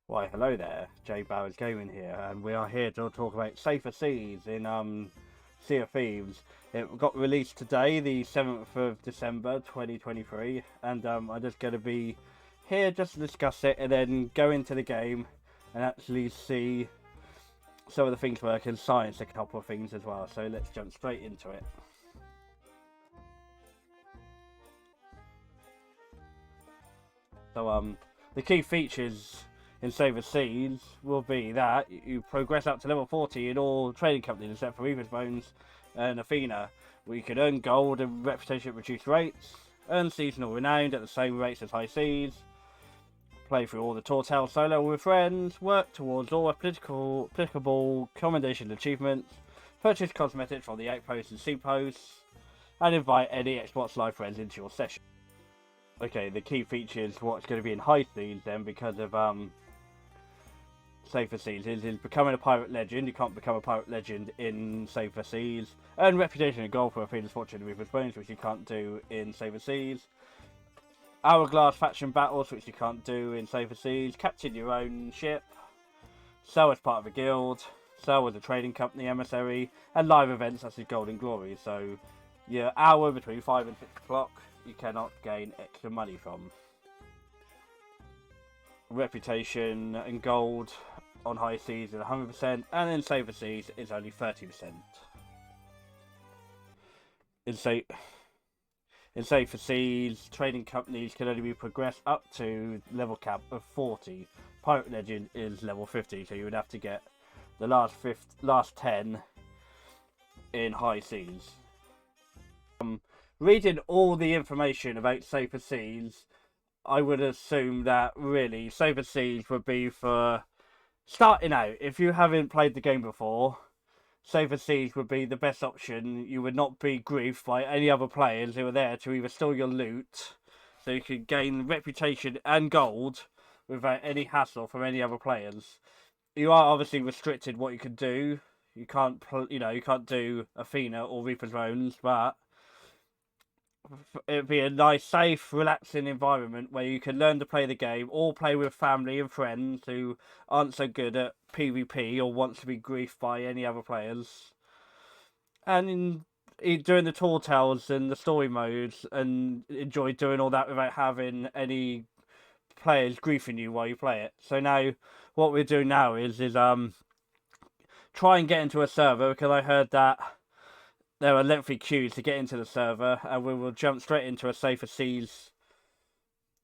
Why, hello there, Jay Bowers Gaming here, and we are here to talk about Safer Seas in Sea of Thieves. It got released today, the 7th of December 2023, and I'm just going to be here just to discuss it and then go into the game and actually see some of the things work and science a couple of things as well. So let's jump straight into it. So the key features in Saver Seas will be that you progress up to level 40 in all trading companies except for Reaper's Bones and Athena, where you can earn gold and reputation at reduced rates, earn seasonal renown at the same rates as High Seas, play through all the Tortel solo with friends, work towards all applicable commendation achievements, purchase cosmetics from the outposts and sea posts, and invite any Xbox Live friends into your session. Okay, the key features what's going to be in High Seas then because of Safer Seas is becoming a pirate legend. You can't become a pirate legend in Safer Seas. Earn reputation and gold for a Phoenix Fortune and Reaper's Bones, which you can't do in Safer Seas. Hourglass faction battles, which you can't do in Safer Seas. Captain your own ship. Sell as part of a guild. Sell as a trading company emissary. And live events such as Golden Glory. So your hour between 5 and 6 o'clock you cannot gain extra money from. Reputation and gold on High Seas is 100%, and in Safer Seas is only 30%. In Safer Seas, trading companies can only be progressed up to level cap of 40. Pirate Legend is level 50, so you would have to get the last 10 in High Seas. Reading all the information about Safer Seas, I would assume that really Safer Seas would be for starting out. If you haven't played the game before, Safer Seas would be the best option. You would not be griefed by any other players who are there to either steal your loot, so you can gain reputation and gold without any hassle from any other players. You are obviously restricted what you can do. You can't, you can't do Athena or Reaper's Bones, but it'd be a nice, safe, relaxing environment where you can learn to play the game, or play with family and friends who aren't so good at PvP or want to be griefed by any other players. And doing the tour tales and the story modes, and enjoy doing all that without having any players griefing you while you play it. So now, what we're doing now is try and get into a server, because I heard that there are lengthy queues to get into the server, and we will jump straight into a Safer Seas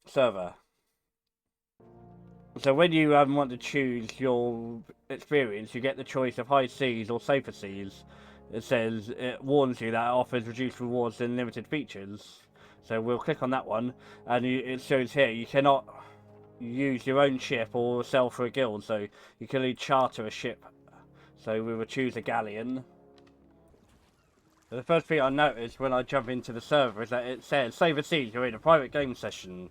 server. So when you want to choose your experience, you get the choice of High Seas or Safer Seas. It warns you that it offers reduced rewards and limited features. So we'll click on that one, and it shows here you cannot use your own ship or sell for a guild, so you can only charter a ship. So we will choose a galleon. The first thing I noticed when I jump into the server is that it says, Saver Seas, you're in a private game session.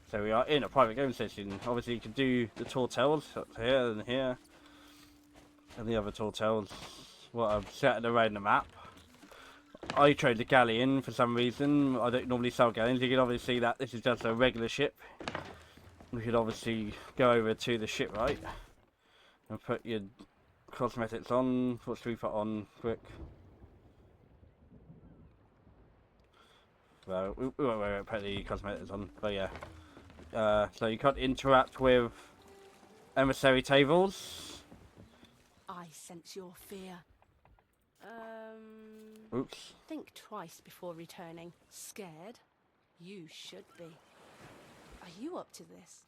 So we are in a private game session. Obviously you can do the tortels up here and here. And the other tortels, what I've set around the map. I trade the galleon for some reason. I don't normally sell galleons. You can obviously see that this is just a regular ship. We could obviously go over to the shipwright and put your cosmetics on. What should we put on quick? Well, we won't put the cosmetics on, but yeah. So you can't interact with emissary tables. I sense your fear. Oops. Think twice before returning. Scared? You should be. Are you up to this?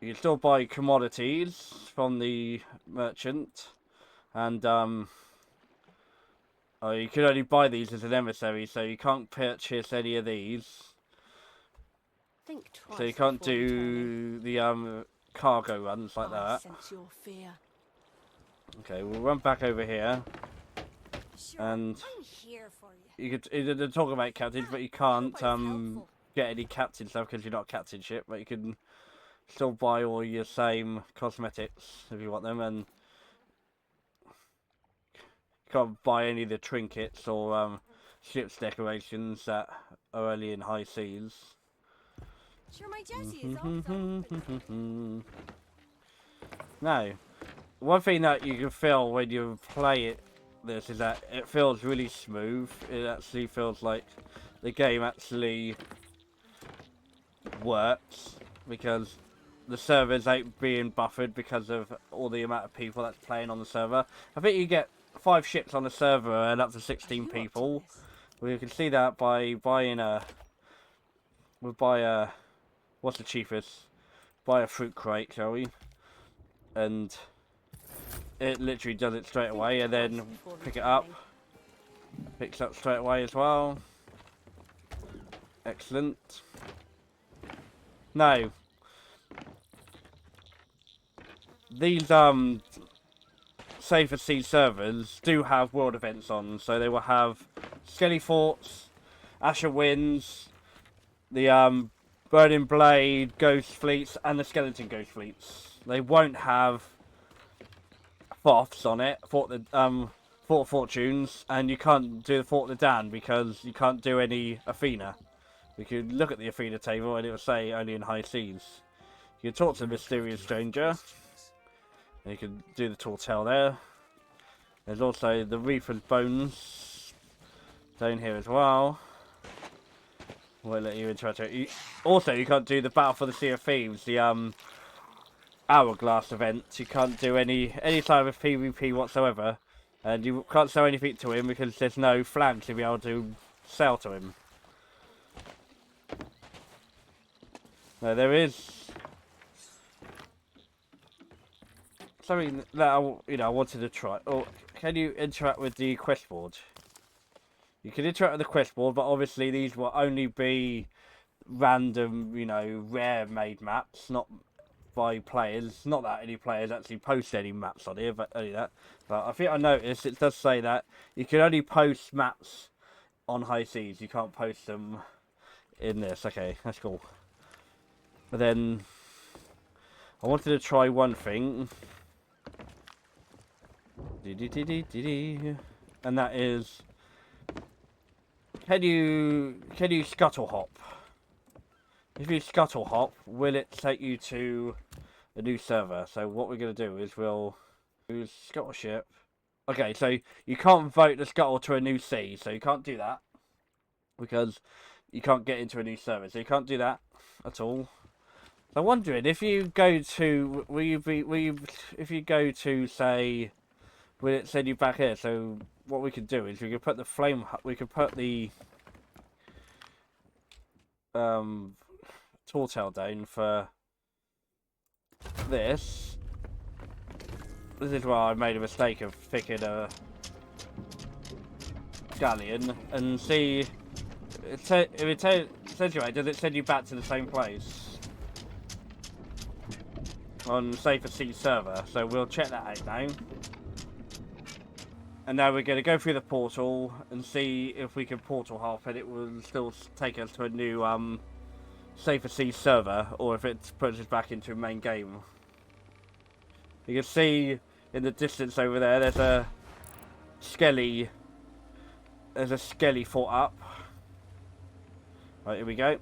You can still buy commodities from the merchant, and you can only buy these as an emissary, so you can't purchase any of these. Think twice. So you can't before do returning. the cargo runs like I that. sense your fear. Okay, we'll run back over here, Sure, and I'm here for you. you could talk about captains, but you can't get any captain stuff because you're not a captain ship. But you can still buy all your same cosmetics if you want them, and you can't buy any of the trinkets or ship's decorations that are only in High Seas. Sure, my Jessie is also. No. One thing that you can feel when you play this is that it feels really smooth. It actually feels like the game actually works because the servers ain't being buffered because of all the amount of people that's playing on the server. I think you get 5 ships on the server and up to 16 people. Well, you can see that by buying we'll buy a, what's the cheapest? Buy a fruit crate, shall we? And it literally does it straight away, and then pick it up. Picks up straight away as well. Excellent. Now, these Safer Sea servers do have world events on, so they will have Skelly Forts, Asher Winds, the Burning Blade Ghost Fleets, and the Skeleton Ghost Fleets. They won't have Foths on it, Fort of Fortunes, and you can't do the Fort of the Dan because you can't do any Athena. We could look at the Athena table and it will say only in high seas. You can talk to the mysterious stranger. And you can do the tall tale there. There's also the Reaper's Bones down here as well. Won't let you interact with it. Also, you can't do the Battle for the Sea of Thieves, the Hourglass event. You can't do any type of PvP whatsoever. And you can't sell anything to him because there's no flags to be able to sell to him. No, there is something that I wanted to try. Oh, can you interact with the quest board? You can interact with the quest board, but obviously these will only be random, rare made maps, not by players. Not that any players actually post any maps on here, but only that. But I think I noticed it does say that you can only post maps on high seas. You can't post them in this. Okay, that's cool. But then I wanted to try one thing. And that is, can you scuttle hop? If you scuttle hop, will it take you to a new server? So what we're going to do is we'll use scuttle ship. Okay, so you can't vote the scuttle to a new sea, so you can't do that because you can't get into a new server. So you can't do that at all. I'm wondering if you go to, if you go to, say, will it send you back here? So what we could do is we could put the flame, we could put the tall tale down for this. This is where I made a mistake of picking a galleon and see if it sends you out, does it send you back to the same place? On Safer Sea server, so we'll check that out now. And now we're going to go through the portal and see if we can portal hop and it will still take us to a new Safer Sea server, or if it puts us back into a main game. You can see in the distance over there, there's a Skelly fort up. Right, here we go.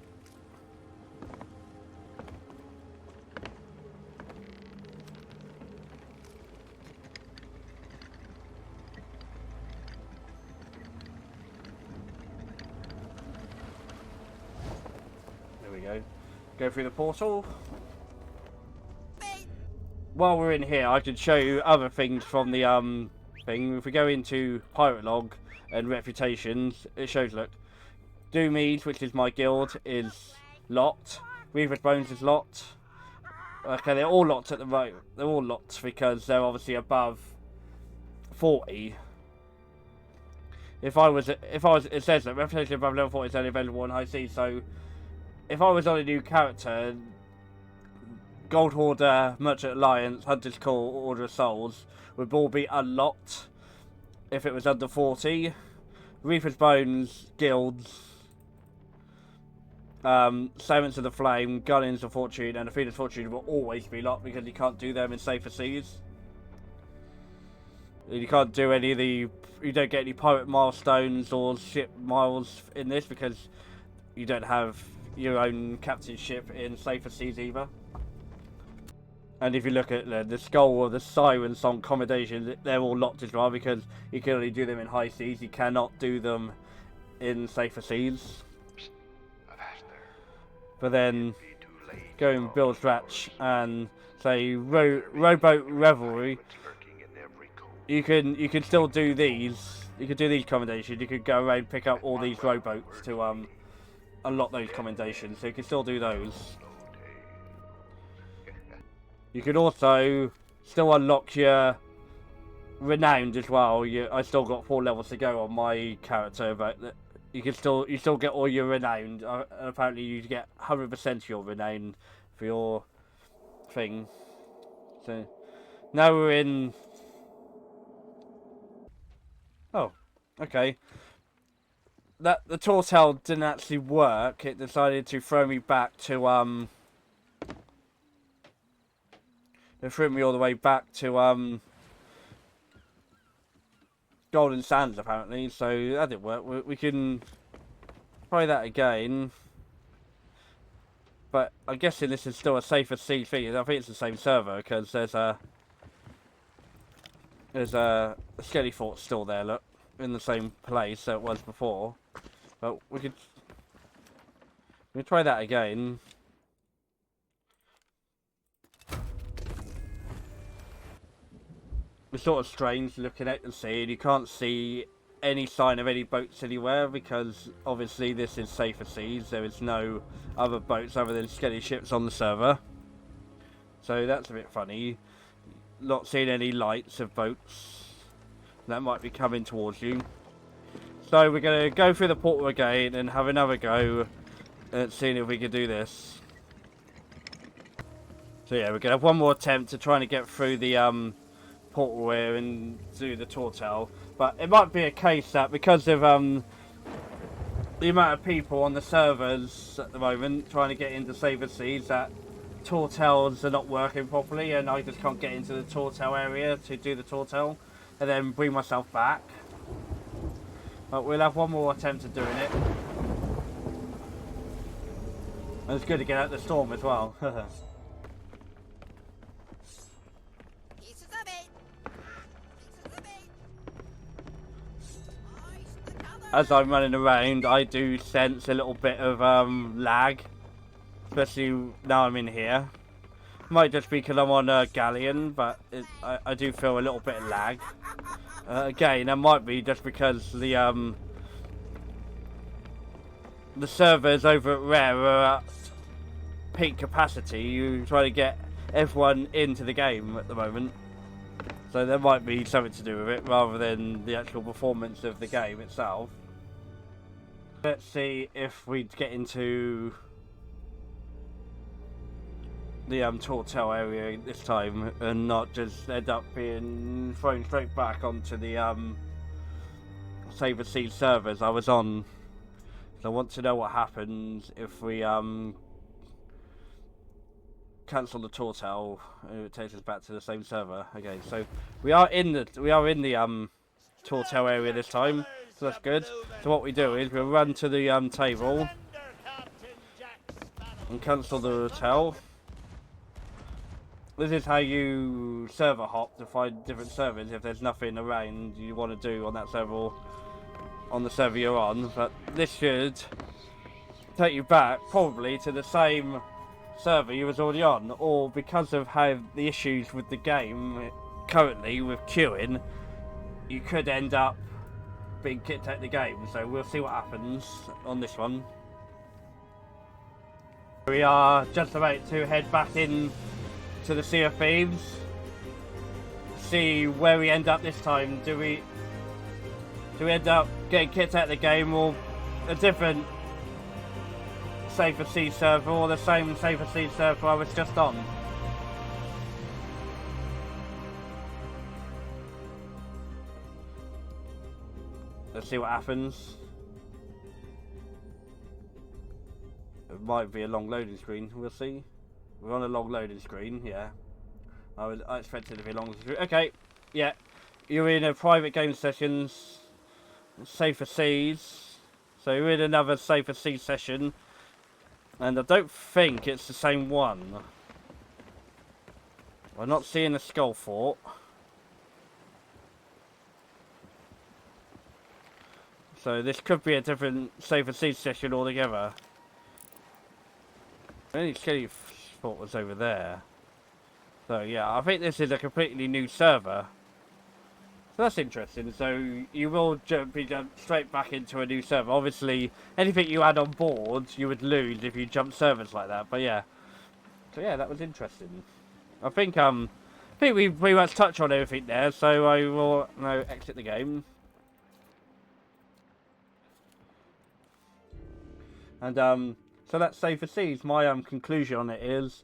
Go through the portal. While we're in here, I can show you other things from the thing. If we go into Pirate Log and Reputations, it shows, look, Doomies, which is my guild, is locked. Reaver's Bones is locked. Okay, they're all locked at the moment. They're all locked because they're obviously above 40. It says that Reputation above level 40 is only available on high seas, so if I was on a new character, Gold Hoarder, Merchant Alliance, Hunter's Call, Order of Souls would all be unlocked if it was under 40. Reaper's Bones, Guilds, Servants of the Flame, Guardians of Fortune, and Athena's Fortune will always be locked because you can't do them in Safer Seas. You can't do any of the... You don't get any pirate milestones or ship miles in this because you don't have your own captain ship in safer seas either. And if you look at the Skull or the Siren Song accommodations, they're all locked as well because you can only do them in high seas. You cannot do them in safer seas. But then go in Bill Stratch and say Rowboat Revelry, you can still do these. You could do these commendations. You could go around and pick up all these rowboats to unlock those commendations. So you can still do those. You can also still unlock your renowned as well. I still got 4 levels to go on my character, but you still get all your renowned. And apparently you get 100% your renowned for your thing. So now we're in. Oh, okay. The Tortel didn't actually work. It decided to throw me back to It threw me all the way back to Golden Sands apparently. So that didn't work. We can try that again. But I'm guessing this is still a safer sea thing. I think it's the same server because there's a Skelly Fort still there. Look, in the same place that it was before. But we could try that again. It's sort of strange looking at the sea, and you can't see any sign of any boats anywhere because obviously this is safer seas. There is no other boats other than Skelly ships on the server. So that's a bit funny. Not seeing any lights of boats that might be coming towards you. So we're going to go through the portal again and have another go at seeing if we can do this. So yeah, we're going to have one more attempt to try and get through the portal here and do the Tortel. But it might be a case that because of the amount of people on the servers at the moment trying to get into safer seas, that Tortels are not working properly and I just can't get into the Tortel area to do the Tortel and then bring myself back. But we'll have one more attempt at doing it. And it's good to get out of the storm as well. Pieces of it. Pieces of it. Hoist the color. As I'm running around, I do sense a little bit of lag. Especially now I'm in here. Might just be because I'm on a galleon, but I do feel a little bit of lag. Again, that might be just because the servers over at Rare are at peak capacity. You try to get everyone into the game at the moment. So there might be something to do with it, rather than the actual performance of the game itself. Let's see if we get into the Tortel area this time and not just end up being thrown straight back onto the Saber Sea servers I was on. So I want to know what happens if we cancel the Tortel and it takes us back to the same server. Okay, so we are in the Tortel area this time, so that's good. So what we do is we'll run to the table and cancel the hotel. This is how you server hop to find different servers if there's nothing around you want to do on that server, on the server you're on. But this should take you back probably to the same server you was already on, or because of how the issues with the game currently with queuing, you could end up being kicked out of the game. So we'll see what happens on this one. We are just about to head back in to the Sea of Thieves. See where we end up this time. Do we end up getting kicked out of the game, or a different safer sea server, or the same safer sea server I was just on? Let's see what happens. It might be a long loading screen, we'll see. We're on a long loading screen, yeah. I expected it to be a long loading screen. Okay, yeah. You're in a private game sessions, safer seas. So you're in another safer sea session. And I don't think it's the same one. I'm not seeing a skull fort. So this could be a different Sea of Thieves session altogether. The only skelly fort was over there. So yeah, I think this is a completely new server. So that's interesting. So you will be jumped straight back into a new server. Obviously, anything you add on board, you would lose if you jump servers like that. But yeah. So yeah, that was interesting. I think we pretty much touched on everything there. So I will now exit the game. And so that's Sea of Thieves. My conclusion on it is,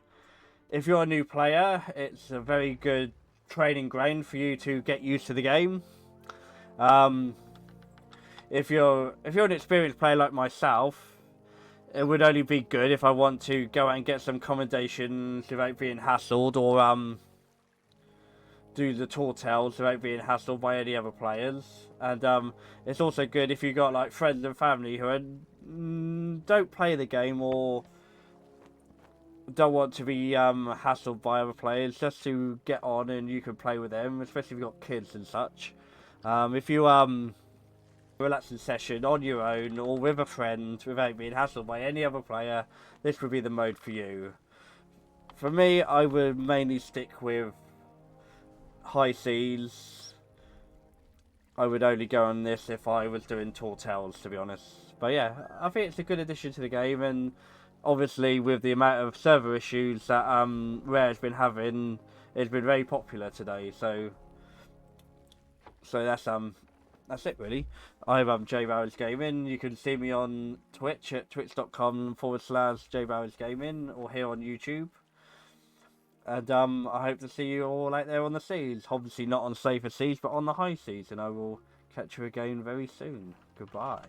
if you're a new player, it's a very good training ground for you to get used to the game. If you're an experienced player like myself, it would only be good if I want to go out and get some commendations without being hassled, or do the tall tales without being hassled by any other players. And it's also good if you got like friends and family who don't play the game or don't want to be hassled by other players, just to get on and you can play with them, especially if you've got kids and such. If you relaxing session on your own or with a friend without being hassled by any other player, this would be the mode for you. For me, I would mainly stick with high seas. I would only go on this if I was doing tall tales, to be honest. But yeah, I think it's a good addition to the game, and obviously with the amount of server issues that Rare's been having, it's been very popular today. So that's it really. I'm J Barrows Gaming. You can see me on Twitch at twitch.com/J Barrows Gaming, or here on YouTube. And I hope to see you all out there on the seas. Obviously not on safer seas, but on the high seas. And I will catch you again very soon. Goodbye.